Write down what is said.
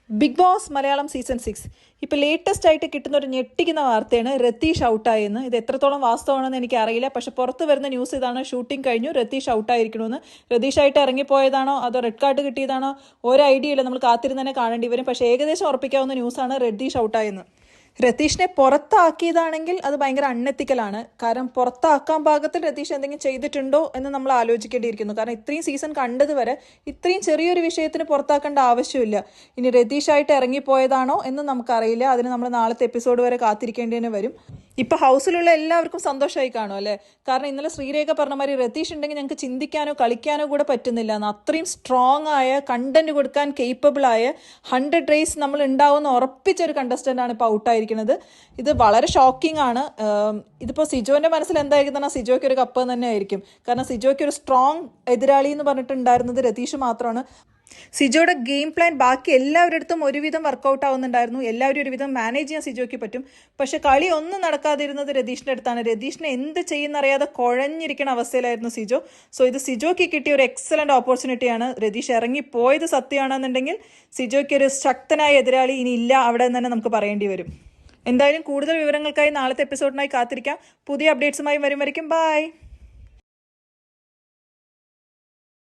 Big boss Malayalam season 6 ഇപ്പോൾ latest ആയിട്ട് കിട്ടുന്ന ഒരു ഞെട്ടിക്കുന്ന വാർത്തയാണ് രതീഷ് ഔട്ടായെന്ന്. ഇത് എത്രത്തോളം വാസ്തവമാണെന്ന് എനിക്ക് അറിയില്ല, പക്ഷെ പുറത്ത് വരുന്ന ന്യൂസ് ഇതാണ്: ഷൂട്ടിംഗ് കഴിഞ്ഞു, രതീഷ് ഔട്ടായിരിക്കണമെന്ന്. രതീഷായിട്ട് ഇറങ്ങിപ്പോയതാണോ അതോ റെഡ് കാർഡ് കിട്ടിയതാണോ ഒരു ഐഡിയ ഇല്ല, നമ്മൾ കാത്തിരുന്ന് തന്നെ കാണേണ്ടി വരും. പക്ഷേ ഏകദേശം ഉറപ്പിക്കാവുന്ന ന്യൂസാണ് രതീഷ് ഔട്ടായെന്ന്. രതീഷിനെ പുറത്താക്കിയതാണെങ്കിൽ അത് ഭയങ്കര അൺഎത്തിക്കലാണ്. കാരണം പുറത്താക്കാൻ പാകത്തിൽ രതീഷ് എന്തെങ്കിലും ചെയ്തിട്ടുണ്ടോ എന്ന് നമ്മൾ ആലോചിക്കേണ്ടിയിരിക്കുന്നു. കാരണം ഇത്രയും സീസൺ കണ്ടത് വരെ ഇത്രയും ചെറിയൊരു വിഷയത്തിന് പുറത്താക്കേണ്ട ആവശ്യമില്ല. ഇനി രതീഷായിട്ട് ഇറങ്ങിപ്പോയതാണോ എന്ന് നമുക്കറിയില്ല. അതിന് നമ്മൾ നാളത്തെ എപ്പിസോഡ് വരെ കാത്തിരിക്കേണ്ടി വരും. ഇപ്പൊ ഹൗസിലുള്ള എല്ലാവർക്കും സന്തോഷമായി കാണും അല്ലേ? കാരണം ഇന്നലെ ശ്രീരേഖ പറഞ്ഞ മാതിരി രതീഷ് ഉണ്ടെങ്കിൽ ഞങ്ങൾക്ക് ചിന്തിക്കാനോ കളിക്കാനോ കൂടെ പറ്റുന്നില്ല എന്ന്. അത്രയും സ്ട്രോങ് ആയ, കണ്ടന്റ് കൊടുക്കാൻ കേപ്പബിൾ ആയ, 100 ഡേയ്സ് നമ്മൾ ഉണ്ടാവുമെന്ന് ഉറപ്പിച്ചൊരു കണ്ടസ്റ്റന്റ് ആണ് ഇപ്പോൾ ഔട്ടായിരിക്കുന്നത്. ഇത് വളരെ ഷോക്കിംഗ് ആണ്. ഇതിപ്പോൾ സിജോന്റെ മനസ്സിൽ എന്തായിരിക്കും പറഞ്ഞാൽ സിജോയ്ക്ക് ഒരു കപ്പ് തന്നെ ആയിരിക്കും. കാരണം സിജോയ്ക്ക് ഒരു സ്ട്രോങ് എതിരാളി എന്ന് പറഞ്ഞിട്ടുണ്ടായിരുന്നത് രതീഷ് മാത്രമാണ്. സിജോയുടെ ഗെയിം പ്ലാൻ ബാക്കി എല്ലാവരുടെ അടുത്തും ഒരുവിധം വർക്കൗട്ട് ആവുന്നുണ്ടായിരുന്നു. എല്ലാവരും ഒരുവിധം മാനേജ് ചെയ്യാൻ സിജോയ്ക്ക് പറ്റും. പക്ഷെ കളി ഒന്നും നടക്കാതിരുന്നത് രതീഷിൻ്റെ അടുത്താണ്. രതീഷിനെ എന്ത് ചെയ്യുന്നറിയാതെ കുഴഞ്ഞിരിക്കുന്ന അവസ്ഥയിലായിരുന്നു സിജോ. സോ ഇത് സിജോയ്ക്ക് കിട്ടിയ ഒരു എക്സലന്റ് ഓപ്പർച്യൂണിറ്റിയാണ്. രതീഷ് ഇറങ്ങിപ്പോയത് സത്യമാണെന്നുണ്ടെങ്കിൽ സിജോയ്ക്ക് ഒരു ശക്തനായ എതിരാളി ഇനി ഇല്ല അവിടെ നിന്ന് തന്നെ നമുക്ക് പറയേണ്ടി വരും. എന്തായാലും കൂടുതൽ വിവരങ്ങൾക്കായി നാളത്തെ എപ്പിസോഡിനായി കാത്തിരിക്കാം. പുതിയ അപ്ഡേറ്റ്സുമായി വരും. ബൈ.